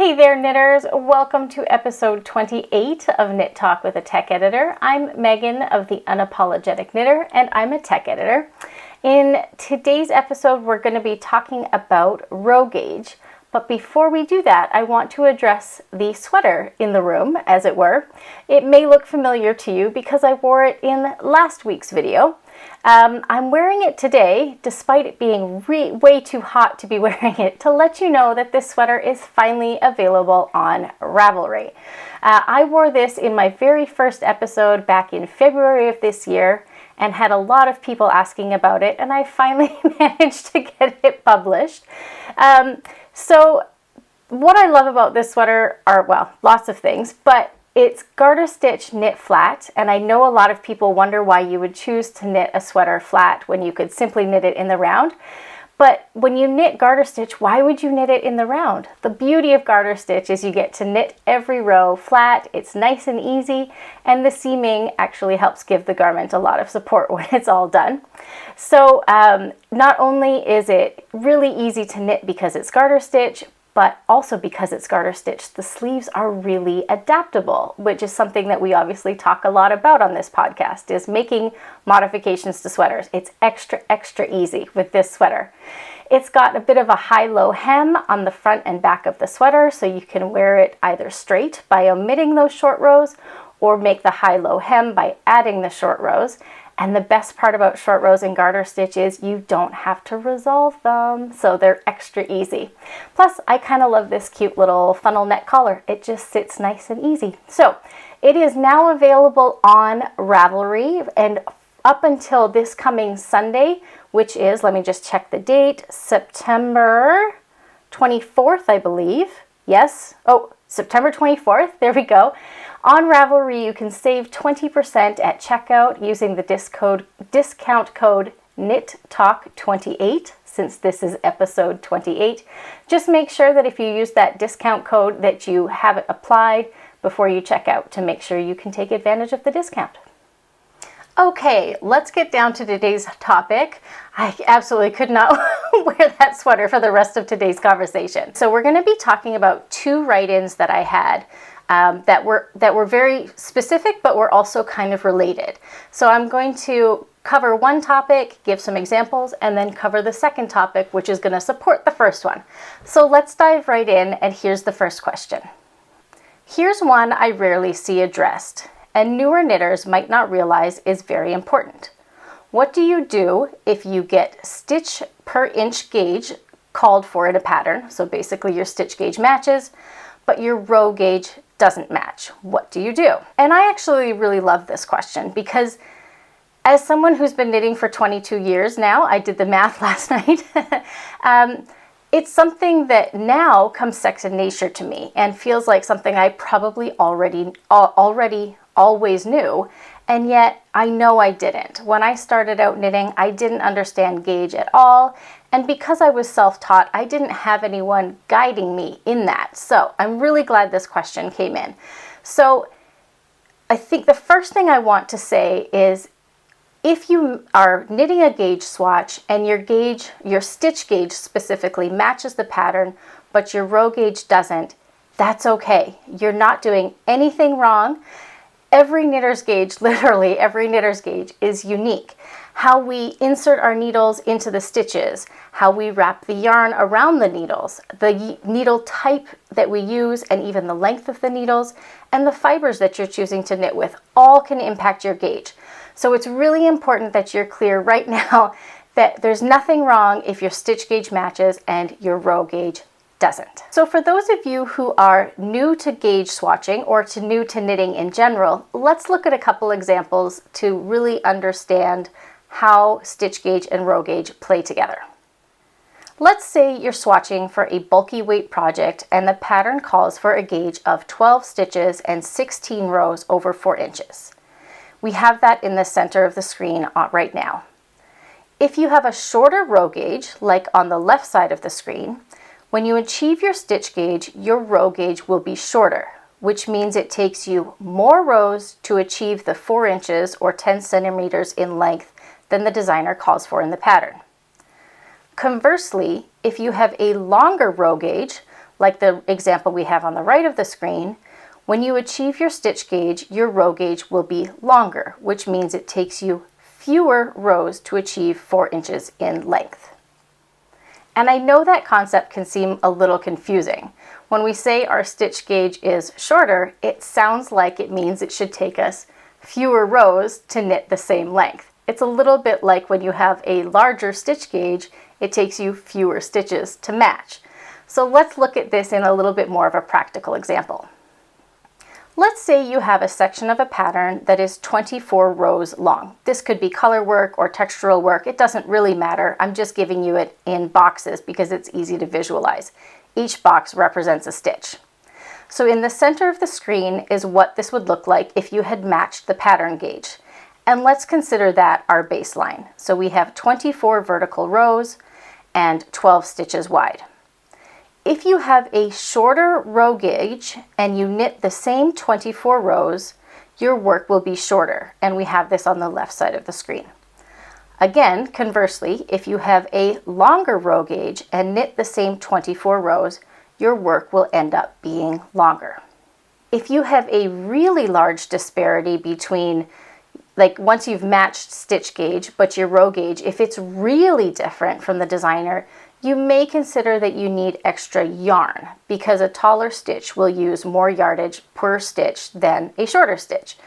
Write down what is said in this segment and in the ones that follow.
Hey there, knitters. Welcome to episode 28 of Knit Talk with a Tech Editor. I'm Megan of the Unapologetic Knitter, and I'm a tech editor. In today's episode, we're going to be talking about row gauge. But before we do that, I want to address the sweater in the room, as it were. It may look familiar to you because I wore it in last week's video. I'm wearing it today, despite it being way too hot to be wearing it, to let you know that this sweater is finally available on Ravelry. I wore this in my very first episode back in February of this year and had a lot of people asking about it, and I finally managed to get it published. So what I love about this sweater are, well, lots of things, but it's garter stitch knit flat, and I know a lot of people wonder why you would choose to knit a sweater flat when you could simply knit it in the round. But when you knit garter stitch, why would you knit it in the round? The beauty of garter stitch is you get to knit every row flat, it's nice and easy, and the seaming actually helps give the garment a lot of support when it's all done. So not only is it really easy to knit because it's garter stitch, but also because it's garter stitch, the sleeves are really adaptable, which is something that we obviously talk a lot about on this podcast, is making modifications to sweaters. It's extra easy with this sweater. It's got a bit of a high-low hem on the front and back of the sweater, so you can wear it either straight by omitting those short rows or make the high-low hem by adding the short rows. And the best part about short rows in garter stitch is you don't have to resolve them, so they're extra easy. Plus, I kind of love this cute little funnel neck collar. It just sits nice and easy. So it is now available on Ravelry, and up until this coming Sunday, which is, let me just check the date, September 24th, I believe. Yes. Oh, September 24th. There we go. On Ravelry, you can save 20% at checkout using the discount code KNITTALK28, since this is episode 28. Just make sure that if you use that discount code that you have it applied before you check out to make sure you can take advantage of the discount. Okay, let's get down to today's topic. I absolutely could not wear that sweater for the rest of today's conversation. So we're going to be talking about two write-ins that I had that were very specific, but were also kind of related. So I'm going to cover one topic, give some examples, and then cover the second topic, which is going to support the first one. So let's dive right in, and here's the first question. Here's one I rarely see addressed, and newer knitters might not realize is very important. What do you do if you get stitch per inch gauge called for in a pattern? So basically your stitch gauge matches, but your row gauge doesn't match. What do you do? And I actually really love this question because as someone who's been knitting for 22 years now, I did the math last night, it's something that now comes second nature to me and feels like something I probably already always knew, and yet I know I didn't. When I started out knitting, I didn't understand gauge at all, and because I was self-taught, I didn't have anyone guiding me in that. So I'm really glad this question came in. So I think the first thing I want to say is if you are knitting a gauge swatch and your stitch gauge specifically matches the pattern, but your row gauge doesn't, that's okay. You're not doing anything wrong. Every knitter's gauge, literally every knitter's gauge, is unique. How we insert our needles into the stitches, how we wrap the yarn around the needles, the needle type that we use, and even the length of the needles, and the fibers that you're choosing to knit with, all can impact your gauge. So it's really important that you're clear right now that there's nothing wrong if your stitch gauge matches and your row gauge doesn't. So for those of you who are new to gauge swatching or new to knitting in general, let's look at a couple examples to really understand how stitch gauge and row gauge play together. Let's say you're swatching for a bulky weight project and the pattern calls for a gauge of 12 stitches and 16 rows over 4 inches. We have that in the center of the screen right now. If you have a shorter row gauge, like on the left side of the screen, when you achieve your stitch gauge, your row gauge will be shorter, which means it takes you more rows to achieve the 4 inches or 10 centimeters in length than the designer calls for in the pattern. Conversely, if you have a longer row gauge, like the example we have on the right of the screen, when you achieve your stitch gauge, your row gauge will be longer, which means it takes you fewer rows to achieve 4 inches in length. And I know that concept can seem a little confusing. When we say our stitch gauge is shorter, it sounds like it means it should take us fewer rows to knit the same length. It's a little bit like when you have a larger stitch gauge, it takes you fewer stitches to match. So let's look at this in a little bit more of a practical example. Let's say you have a section of a pattern that is 24 rows long. This could be color work or textural work. It doesn't really matter. I'm just giving you it in boxes because it's easy to visualize. Each box represents a stitch. So in the center of the screen is what this would look like if you had matched the pattern gauge. And let's consider that our baseline. So we have 24 vertical rows and 12 stitches wide. If you have a shorter row gauge and you knit the same 24 rows, your work will be shorter, and we have this on the left side of the screen. Again, conversely, if you have a longer row gauge and knit the same 24 rows, your work will end up being longer. If you have a really large disparity between, like once you've matched stitch gauge, but your row gauge, if it's really different from the designer, you may consider that you need extra yarn because a taller stitch will use more yardage per stitch than a shorter stitch.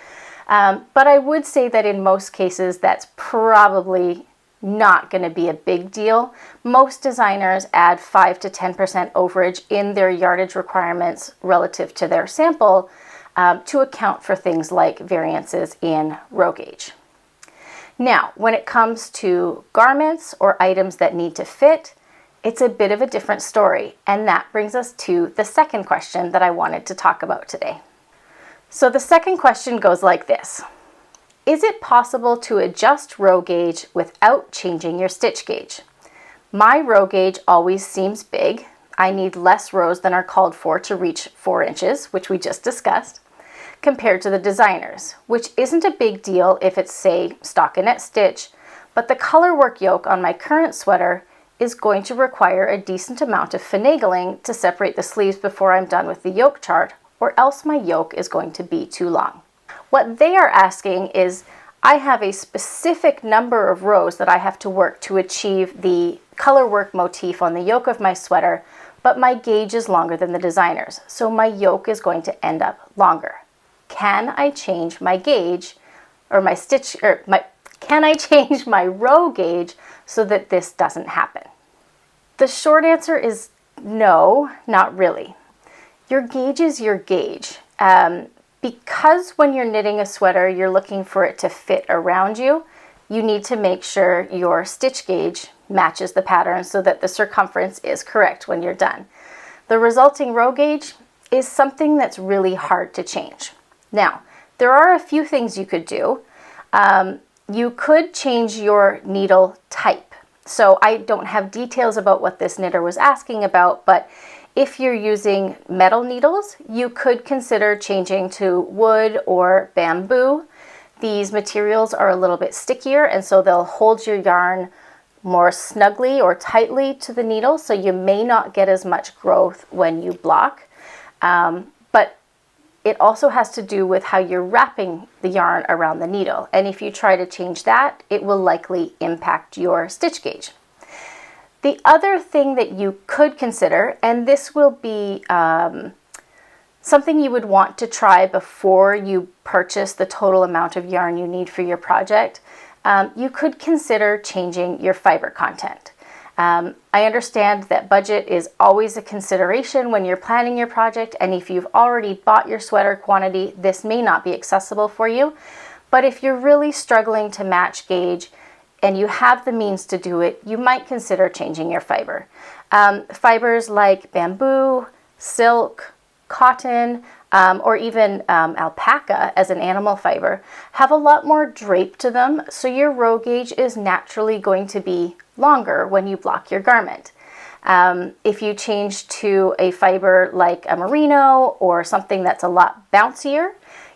But I would say that in most cases, that's probably not going to be a big deal. Most designers add 5 to 10% overage in their yardage requirements relative to their sample to account for things like variances in row gauge. Now, when it comes to garments or items that need to fit, it's a bit of a different story, and that brings us to the second question that I wanted to talk about today. So the second question goes like this. Is it possible to adjust row gauge without changing your stitch gauge? My row gauge always seems big. I need less rows than are called for to reach 4 inches, which we just discussed, compared to the designer's, which isn't a big deal if it's, say, stockinette stitch, but the color work yoke on my current sweater is going to require a decent amount of finagling to separate the sleeves before I'm done with the yoke chart, or else my yoke is going to be too long. What they are asking is, I have a specific number of rows that I have to work to achieve the color work motif on the yoke of my sweater, but my gauge is longer than the designer's, so my yoke is going to end up longer. Can I change my gauge or my stitch, can I change my row gauge so that this doesn't happen? The short answer is no, not really. Your gauge is your gauge. Because when you're knitting a sweater, you're looking for it to fit around you, you need to make sure your stitch gauge matches the pattern so that the circumference is correct when you're done. The resulting row gauge is something that's really hard to change. Now, there are a few things you could do. You could change your needle type. So I don't have details about what this knitter was asking about, but if you're using metal needles, you could consider changing to wood or bamboo. These materials are a little bit stickier, and so they'll hold your yarn more snugly or tightly to the needle, so you may not get as much growth when you block. But it also has to do with how you're wrapping the yarn around the needle. And if you try to change that, it will likely impact your stitch gauge. The other thing that you could consider, and this will be something you would want to try before you purchase the total amount of yarn you need for your project, you could consider changing your fiber content. I understand that budget is always a consideration when you're planning your project, and if you've already bought your sweater quantity, this may not be accessible for you. But if you're really struggling to match gauge and you have the means to do it, you might consider changing your fiber. Fibers like bamboo, silk, cotton, or even alpaca as an animal fiber have a lot more drape to them, so your row gauge is naturally going to be longer when you block your garment. If you change to a fiber like a merino or something that's a lot bouncier,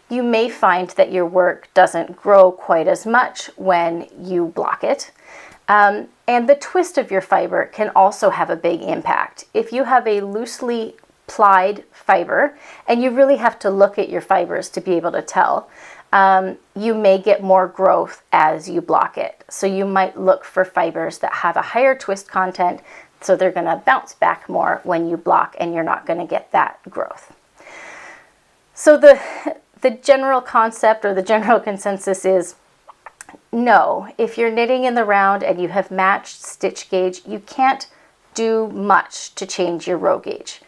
you may find that your work doesn't grow quite as much when you block it. And the twist of your fiber can also have a big impact. If you have a loosely plied fiber, and you really have to look at your fibers to be able to tell. You may get more growth as you block it. So you might look for fibers that have a higher twist content, so they're going to bounce back more when you block, and you're not going to get that growth. So the general concept or the general consensus is no. If you're knitting in the round and you have matched stitch gauge, you can't do much to change your row gauge.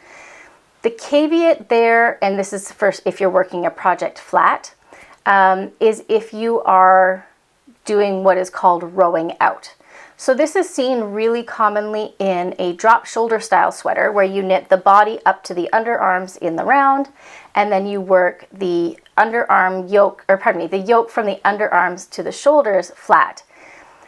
The caveat there, and this is first if you're working a project flat, is if you are doing what is called rowing out. So this is seen really commonly in a drop shoulder style sweater where you knit the body up to the underarms in the round, and then you work the underarm yoke, or pardon me, the yoke from the underarms to the shoulders flat.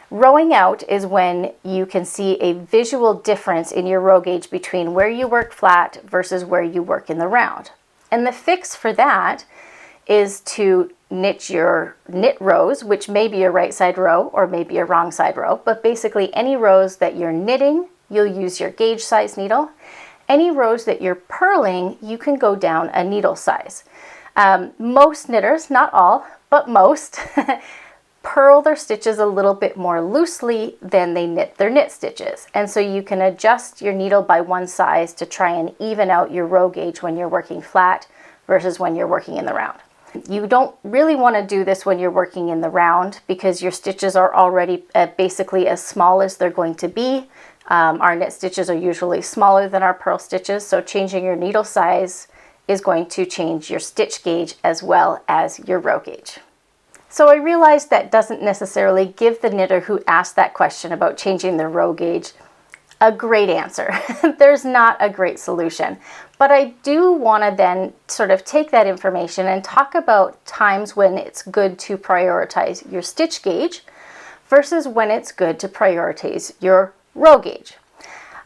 Rowing out is when you can see a visual difference in your row gauge between where you work flat versus where you work in the round. And the fix for that is to knit your knit rows, which may be a right side row or maybe a wrong side row, but basically any rows that you're knitting, you'll use your gauge size needle. Any rows that you're purling, you can go down a needle size. Most knitters, not all, but most, purl their stitches a little bit more loosely than they knit their knit stitches. And so you can adjust your needle by one size to try and even out your row gauge when you're working flat versus when you're working in the round. You don't really want to do this when you're working in the round because your stitches are already basically as small as they're going to be. Our knit stitches are usually smaller than our purl stitches, so changing your needle size is going to change your stitch gauge as well as your row gauge. So I realize that doesn't necessarily give the knitter who asked that question about changing their row gauge a great answer. There's not a great solution. But I do want to then sort of take that information and talk about times when it's good to prioritize your stitch gauge versus when it's good to prioritize your row gauge.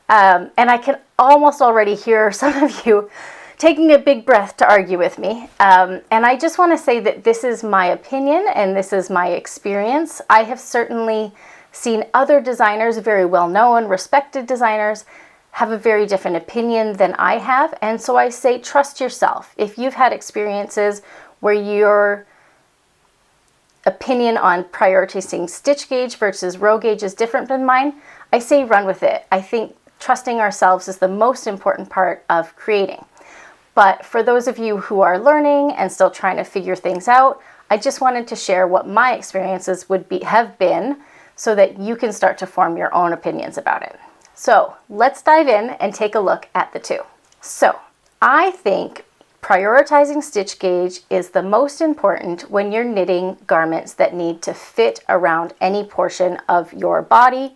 And I can almost already hear some of you taking a big breath to argue with me. And I just want to say that this is my opinion and this is my experience. I have certainly seen other designers, very well-known, respected designers, have a very different opinion than I have. And so I say, trust yourself. If you've had experiences where your opinion on prioritizing stitch gauge versus row gauge is different than mine, I say run with it. I think trusting ourselves is the most important part of creating. But for those of you who are learning and still trying to figure things out, I just wanted to share what my experiences have been so that you can start to form your own opinions about it. So let's dive in and take a look at the two. So I think prioritizing stitch gauge is the most important when you're knitting garments that need to fit around any portion of your body.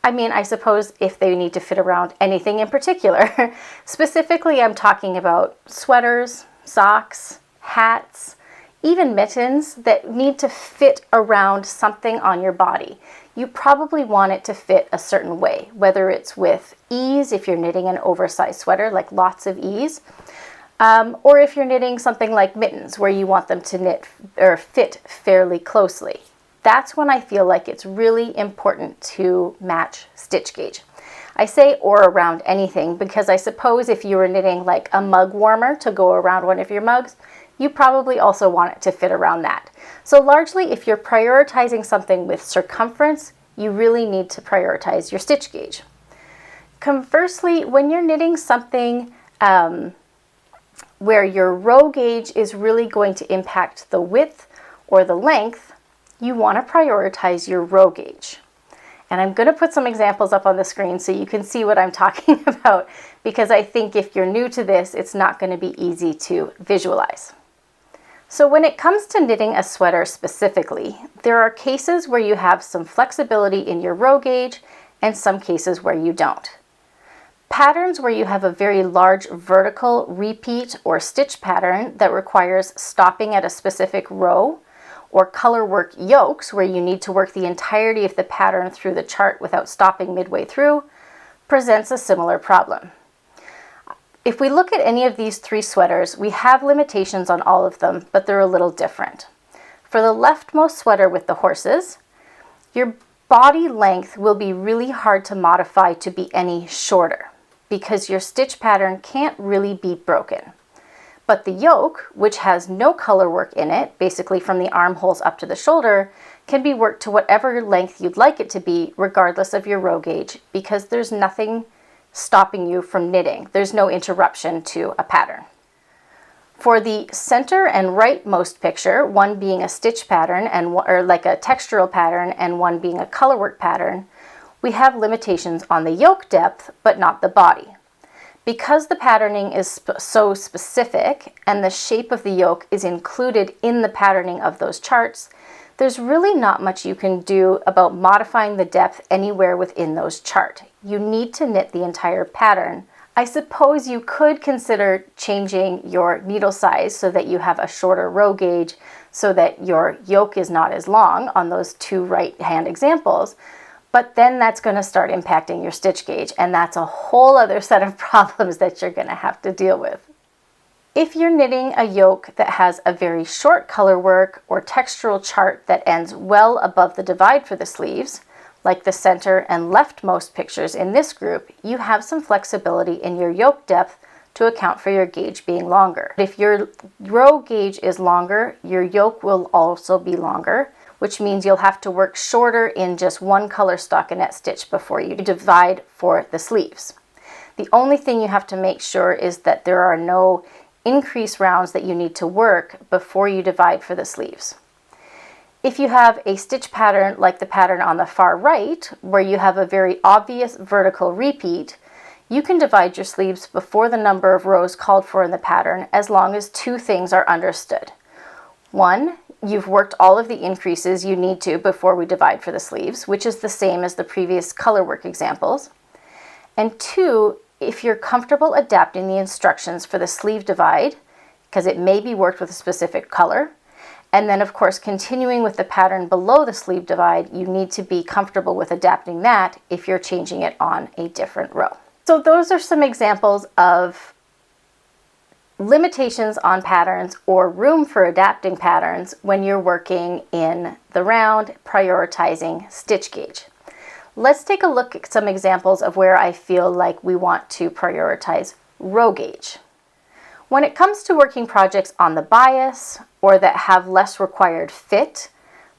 I mean, I suppose if they need to fit around anything in particular. Specifically, I'm talking about sweaters, socks, hats, even mittens that need to fit around something on your body. You probably want it to fit a certain way, whether it's with ease, if you're knitting an oversized sweater, like lots of ease, or if you're knitting something like mittens, where you want them to knit or fit fairly closely. That's when I feel like it's really important to match stitch gauge. I say or around anything because I suppose if you were knitting like a mug warmer to go around one of your mugs, you probably also want it to fit around that. So largely, if you're prioritizing something with circumference, you really need to prioritize your stitch gauge. Conversely, when you're knitting something where your row gauge is really going to impact the width or the length, you want to prioritize your row gauge. And I'm going to put some examples up on the screen so you can see what I'm talking about, because I think if you're new to this, it's not going to be easy to visualize. So when it comes to knitting a sweater specifically, there are cases where you have some flexibility in your row gauge and some cases where you don't. Patterns where you have a very large vertical repeat or stitch pattern that requires stopping at a specific row, or color work yokes where you need to work the entirety of the pattern through the chart without stopping midway through, presents a similar problem. If we look at any of these three sweaters, we have limitations on all of them, but they're a little different. For the leftmost sweater with the horses, your body length will be really hard to modify to be any shorter. because your stitch pattern can't really be broken. But the yoke, which has no color work in it, basically from the armholes up to the shoulder, can be worked to whatever length you'd like it to be, regardless of your row gauge, because there's nothing stopping you from knitting. There's no interruption to a pattern. For the center and rightmost picture, one being a stitch pattern or like a textural pattern and one being a colorwork pattern, we have limitations on the yoke depth, but not the body. Because the patterning is so specific and the shape of the yoke is included in the patterning of those charts, there's really not much you can do about modifying the depth anywhere within those charts. You need to knit the entire pattern. I suppose you could consider changing your needle size so that you have a shorter row gauge so that your yoke is not as long on those two right hand examples, but then that's going to start impacting your stitch gauge, and that's a whole other set of problems that you're going to have to deal with. If you're knitting a yoke that has a very short color work or textural chart that ends well above the divide for the sleeves, like the center and leftmost pictures in this group, you have some flexibility in your yoke depth to account for your gauge being longer. If your row gauge is longer, your yoke will also be longer, which means you'll have to work shorter in just one color stockinette stitch before you divide for the sleeves. The only thing you have to make sure is that there are no increase rounds that you need to work before you divide for the sleeves. If you have a stitch pattern like the pattern on the far right, where you have a very obvious vertical repeat, you can divide your sleeves before the number of rows called for in the pattern as long as two things are understood. One, you've worked all of the increases you need to before we divide for the sleeves, which is the same as the previous colorwork examples. And two, if you're comfortable adapting the instructions for the sleeve divide, because it may be worked with a specific color, and then of course continuing with the pattern below the sleeve divide, you need to be comfortable with adapting that if you're changing it on a different row. So those are some examples of limitations on patterns or room for adapting patterns when you're working in the round, prioritizing stitch gauge. Let's take a look at some examples of where I feel like we want to prioritize row gauge. When it comes to working projects on the bias or that have less required fit,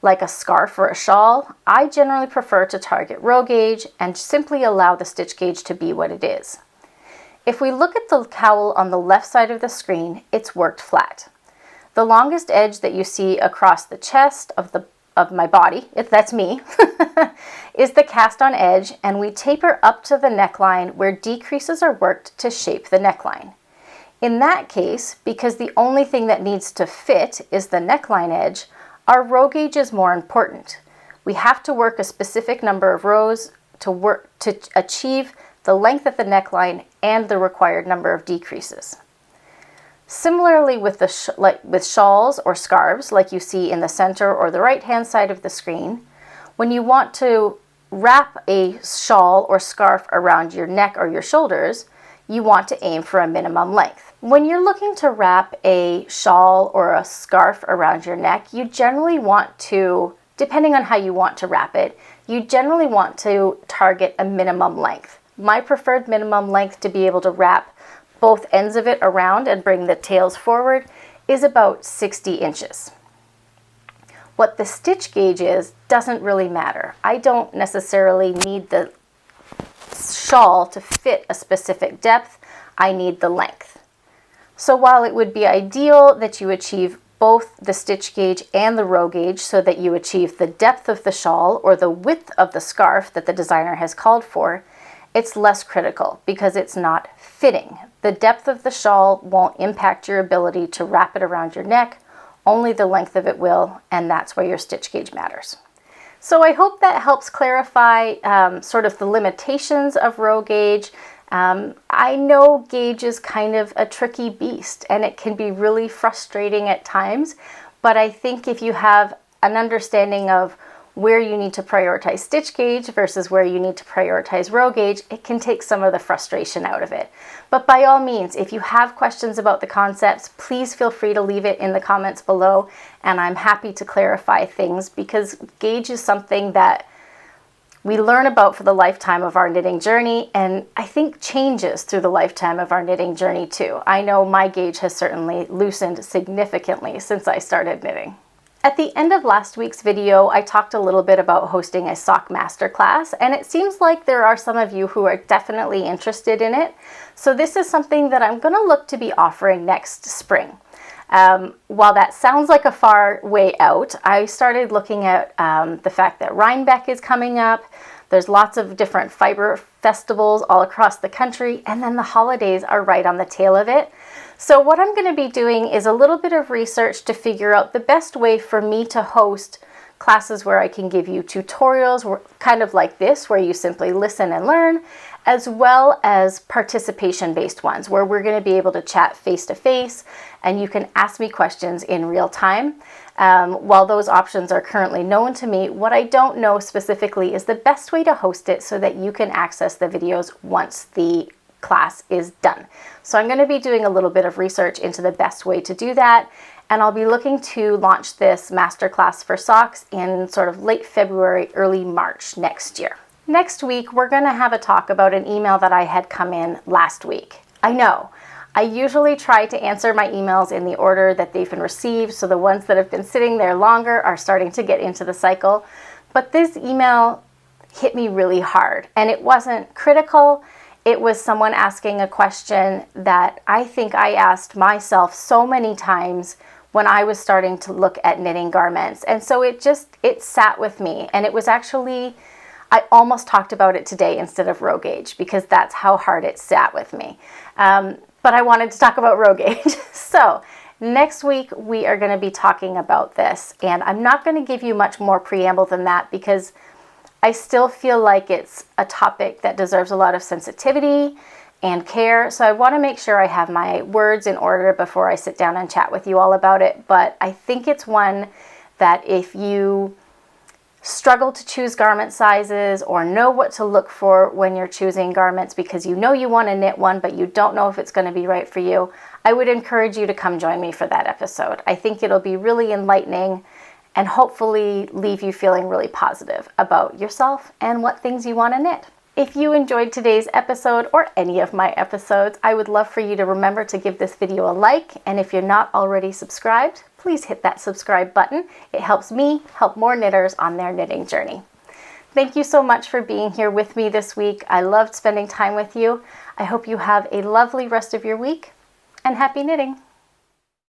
like a scarf or a shawl, I generally prefer to target row gauge and simply allow the stitch gauge to be what it is. If we look at the cowl on the left side of the screen, it's worked flat. The longest edge that you see across the chest of my body, that's me, is the cast on edge, and we taper up to the neckline where decreases are worked to shape the neckline. In that case, because the only thing that needs to fit is the neckline edge, our row gauge is more important. We have to work a specific number of rows to achieve the length of the neckline and the required number of decreases. Similarly with with shawls or scarves, like you see in the center or the right-hand side of the screen, when you want to wrap a shawl or scarf around your neck or your shoulders, you want to aim for a minimum length. When you're looking to wrap a shawl or a scarf around your neck, you generally want to, depending on how you want to wrap it, you generally want to target a minimum length. My preferred minimum length to be able to wrap both ends of it around and bring the tails forward is about 60 inches. What the stitch gauge is doesn't really matter. I don't necessarily need the shawl to fit a specific depth. I need the length. So while it would be ideal that you achieve both the stitch gauge and the row gauge so that you achieve the depth of the shawl or the width of the scarf that the designer has called for, it's less critical because it's not fitting. The depth of the shawl won't impact your ability to wrap it around your neck, only the length of it will, and that's where your stitch gauge matters. So I hope that helps clarify sort of the limitations of row gauge. I know gauge is kind of a tricky beast and it can be really frustrating at times, but I think if you have an understanding of where you need to prioritize stitch gauge versus where you need to prioritize row gauge, it can take some of the frustration out of it. But by all means, if you have questions about the concepts, please feel free to leave it in the comments below, and I'm happy to clarify things because gauge is something that we learn about for the lifetime of our knitting journey, and I think changes through the lifetime of our knitting journey too. I know my gauge has certainly loosened significantly since I started knitting. At the end of last week's video, I talked a little bit about hosting a sock masterclass, and it seems like there are some of you who are definitely interested in it. So this is something that I'm going to look to be offering next spring. While that sounds like a far way out, I started looking at the fact that Rhinebeck is coming up. There's lots of different fiber festivals all across the country, and then the holidays are right on the tail of it. So what I'm going to be doing is a little bit of research to figure out the best way for me to host classes where I can give you tutorials, kind of like this, where you simply listen and learn, as well as participation-based ones, where we're going to be able to chat face-to-face, and you can ask me questions in real time. While those options are currently known to me, what I don't know specifically is the best way to host it so that you can access the videos once the class is done. So I'm going to be doing a little bit of research into the best way to do that, and I'll be looking to launch this masterclass for socks in sort of late February, early March next year. Next week, we're going to have a talk about an email that I had come in last week. I know, I usually try to answer my emails in the order that they've been received, so the ones that have been sitting there longer are starting to get into the cycle. But this email hit me really hard, and it wasn't critical. It was someone asking a question that I think I asked myself so many times when I was starting to look at knitting garments. And so it sat with me, and it was actually, I almost talked about it today instead of row gauge because that's how hard it sat with me. But I wanted to talk about row gauge. So next week we are going to be talking about this, and I'm not going to give you much more preamble than that because I still feel like it's a topic that deserves a lot of sensitivity and care. So I want to make sure I have my words in order before I sit down and chat with you all about it. But I think it's one that if you struggle to choose garment sizes or know what to look for when you're choosing garments because you know you want to knit one but you don't know if it's going to be right for you, I would encourage you to come join me for that episode. I think it'll be really enlightening and hopefully leave you feeling really positive about yourself and what things you want to knit. If you enjoyed today's episode or any of my episodes, I would love for you to remember to give this video a like, and if you're not already subscribed, please hit that subscribe button. It helps me help more knitters on their knitting journey. Thank you so much for being here with me this week. I loved spending time with you. I hope you have a lovely rest of your week, and happy knitting!